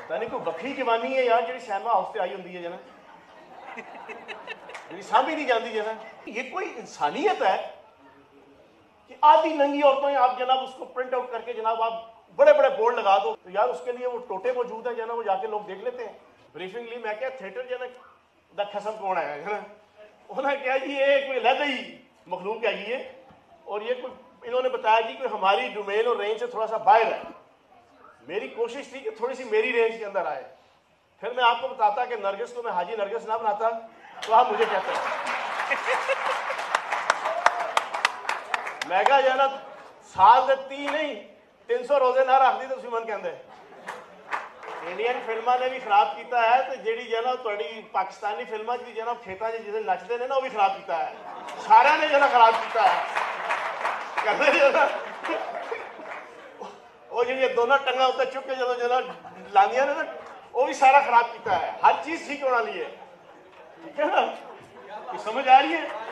पता नहीं कोई बखरी जवानी है यार जी सिनेमा हाउस से आई होंगी है जना जी सामभी नहीं जाती जना। ये कोई इंसानियत है कि आधी नंगी औरतें आप जनाब उसको प्रिंट आउट करके जनाब आप बड़े बड़े बोर्ड लगा दो तो यार उसके लिए वो टोटे मौजूद है जना, वो जाके लोग देख लेते हैं। ब्रीफिंग ली मैं क्या थिएटर जना दा खसम कौन आया है ना, उन्होंने कहा जी ये कोई अलग ही मखलूक आई है और ये कोई इन्होंने बताया जी कोई हमारी डोमेन और रेंज से थोड़ा सा बाहर है। मेरी कोशिश थी कि थोड़ी सी मेरी रेंज के अंदर आए। फिर मैं आपको बताता कि नरगिस को मैं हाजी नरगिस ना बनाता तो आप मुझे कहते मैं कहा जाना साल दे 3 नहीं 300 रोजे ना रख दी तो मन कहते इंडियन फिल्मां ने भी खराब किया है तो जी जना थोड़ी पाकिस्तानी फिल्मां की जना खेतों से जिसे नचते हैं ना वो भी खराब किया है, सारा ने जना खराब किया है। कहते जना वो जी दोनों टंगा उत्ते चुक के जो जना लादियां ने वो भी सारा खराब किया है। हर चीज ठीक होना लिए, ठीक है ना, समझ आ रही है।